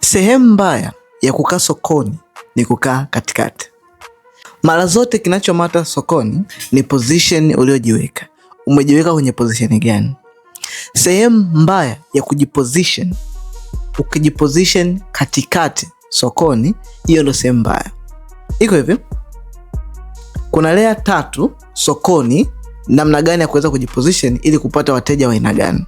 Sehemu mbaya ya kukaa sokoni ni kukaa katikati. Mara zote kinachomata sokoni ni position uliojiweka. Umejiweka kwenye position gani? Sehemu mbaya ya kujiposition, ukijiposition katikati sokoni, hiyo ndio sehemu mbaya. Iko hivi. Kuna layer 3 sokoni, namna gani ya kuweza kujiposition ili kupata wateja wa aina gani.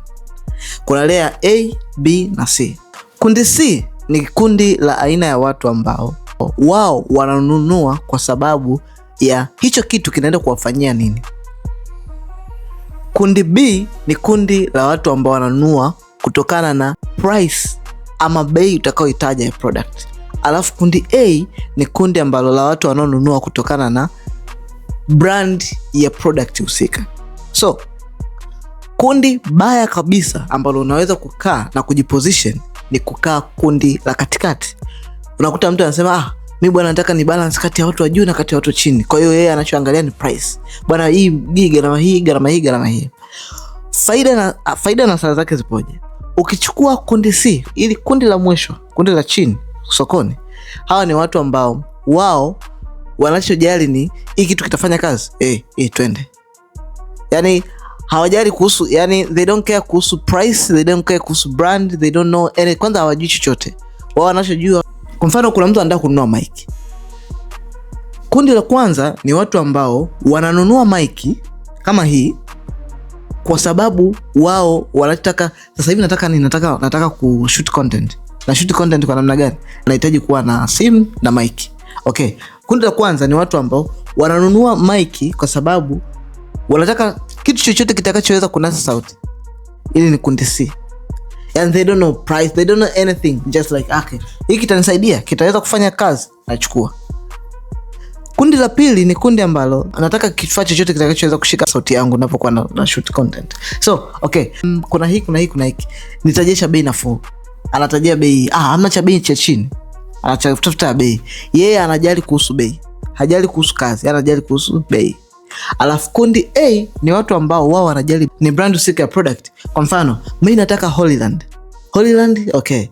Kuna layer A, B na C. Kundi C ni kundi la aina ya watu ambao wao wananunua kwa sababu ya hicho kitu kinaenda kuwafanyia nini. Kundi B ni kundi la watu ambao wananunua kutokana na price ama bei utakayohitaji ya product. Alafu kundi A ni kundi ambalo la watu wanaonunua kutokana na brand ya product husika. So kundi baya kabisa ambalo unaweza kukaa na kujiposition ni kukaa kundi la katikati. Unakuta mtu anasema mimi bwana nataka ni balance kati ya watu wa juu na kati ya watu chini. Kwa hiyo yeye anachoangalia ni price. Bwana hii gharama hii. Faida na hasara zake zipoje? Ukichukua kundi C, ili kundi la mwisho, kundi la chini sokoni, hawa ni watu ambao wao wanachojali ni hii kitu kitafanya kazi. Twende. Yaani hawajali kuhusu, yani they don't care kuhusu price, they don't care kuhusu brand, they don't know any, kwanza hawajui chochote. Wao wanachojua, kwa mfano kuna mtu anataka kununua mic. Kundi la kwanza ni watu ambao wananunua mic kama hii kwa sababu wao wanataka, sasa hivi nataka kushoot content. Na shoot content kwa namna gani? Nahitaji kuwa na simu na mic. Okay. Kundi la kwanza ni watu ambao wananunua mic kwa sababu wanataka kitu chochote kitakachoweza kunasa sauti. Ili ni kundi C. And they don't know price, they don't know anything, just like okay, hiki kitanisaidia, kitaweza kufanya kazi, nachukua. Kundi la pili ni kundi ambalo anataka kifaa chochote kitakachoweza kushika sauti yangu ninapokuwa na shoot content. So, okay, kuna hiki. Nitajesha bei nafuu. Anatajia bei, hamna cha bei cha chini. Anatafuta bei. Yeye anajali kuhusu bei. Hajali kuhusu kazi, anajali kuhusu bei. Alafu kundi A ni watu ambao wao wanajali ni brand husika ya product. Kwa mfano, mimi nataka Holyland, okay.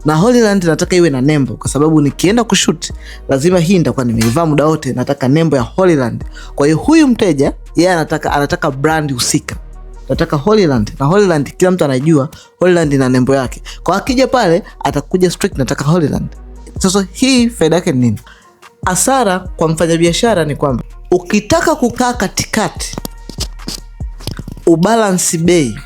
Na Holyland nataka iwe na nembo kwa sababu nikienda kushoot lazima hii nitakuwa nimeivaa muda wote, nataka nembo ya Holyland. Kwa hiyo huyu mteja yeye anataka brand husika. Nataka Holyland, na Holyland kila mtu anajua Holyland ina nembo yake. Kwa akija pale atakuja strict nataka Holyland. Sasa hii faida yake ni nini? Hasara kwa mfanyabiashara ni kwamba ukitaka kukaa katikati, ubalance bei,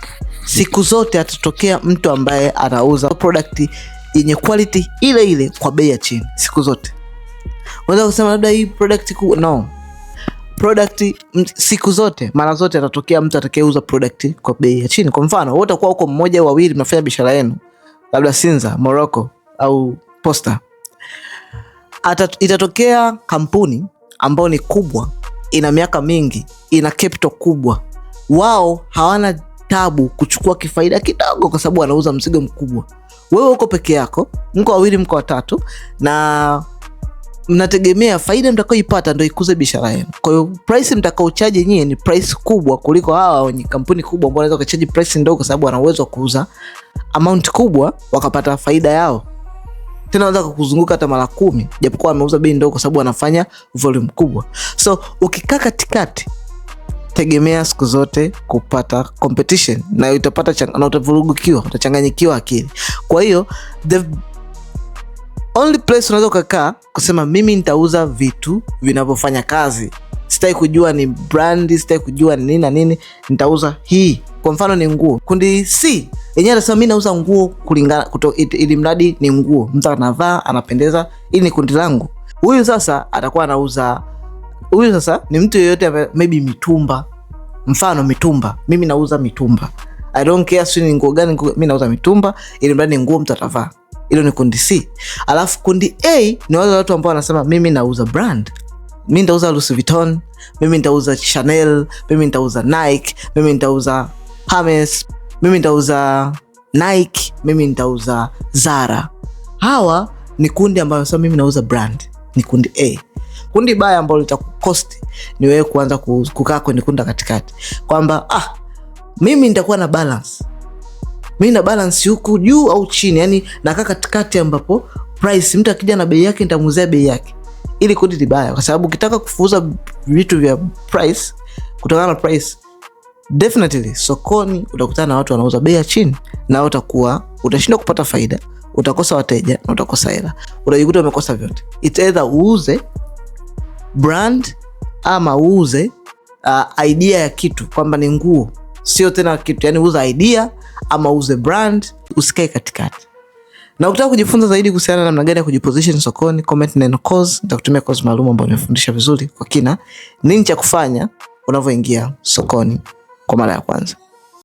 siku zote atatokea mtu ambaye anauza product yenye quality ile ile kwa bei ya chini siku zote. Unaweza kusema labda hii product no. Product siku zote, mara zote atatokea mtu atakayeuza product kwa bei ya chini. Kwa mfano, wewe utakuwa uko mmoja au wawili mnafanya biashara yenu, labda Sinza, Morocco au Posta. Itatokea kampuni ambao ni kubwa, ina miaka mingi, ina capital kubwa. Wao hawana tabu kuchukua kifaida kidogo kwa sababu wanauza mzigo mkubwa. Wewe uko peke yako, mko wawili, mko watatu, na mnategemea faida mtakayoipata ndio ikuze biashara yenu. Kwa hiyo price mtakaochaji nyinyi ni price kubwa kuliko hawa wenye kampuni kubwa ambao wanaweza kuchaji price ndogo kwa sababu wana uwezo wa kuuza amount kubwa wakapata faida yao. Tena wanaweza kukuzunguka hata mara 10 japokuwa ameuza bei ndogo kwa sababu wanafanya volume kubwa. So ukikaa katikati, tegemea siku zote kupata competition na utapata na utavurugikiwa, utachanganyikiwa akili. Kwa hiyo the only place unaweza kukaa kusema mimi nitauza vitu vinavyofanya kazi, sitaki kujua ni brand, sitaki kujua ni nini na nini, nitauza hii. Kwa mfano ni nguo. Kundi C yenyewe anasema mimi nauza nguo kulingana ili mradi ni nguo, mtu anavaa anapendeza, ili ni kundi langu. Huyu sasa atakuwa anauza, huyu sasa ni mtu yeyote maybe mitumba. Mfano mitumba, mimi nauza mitumba. I don't care si ni nguo gani, mimi nauza mitumba ili mradi ni nguo mtu atavaa. Hilo ni kundi C. Alafu kundi A ni wale watu ambao wanasema mimi nauza brand. Mimi nitauza Louis Vuitton, mimi nitauza Chanel, mimi nitauza Nike, mimi nitauza Hermes, mimi nitauza Nike, mimi nitauza Zara. Hawa ni kundi ambao wanasema mimi nauza brand, ni kundi A. Kundi baya ambalo litakukosti ni wewe kuanza kukaa kwenye kundi katikati, kwamba mimi nitakuwa na balance. Mimi na balance huku juu au chini, yani nakaa katikati ambapo price mtu akija na bei yake nitamuuzia bei yake. Ili kundi ni baya, kwa sababu ukitaka kufuza vitu vya price kutokana na price, definitely sokoni utakutana na watu wanauza bei ya chini, na utashindwa kupata faida, utakosa wateja na utakosa hela, utajikuta umekosa vyote. It's either uuze brand ama uuze idea ya kitu, kwamba ni nguo, sio tena kitu. Yani uuze idea ama uuze brand, usikae katikati. Na ukitaka kujifunza zaidi kuhusiana na namna gani ya kujiposition sokoni, comment neno course, nitakutumia course maalum ambayo nimefundisha vizuri kwa kina nini cha kufanya unavyoingia sokoni kwa mara ya kwanza.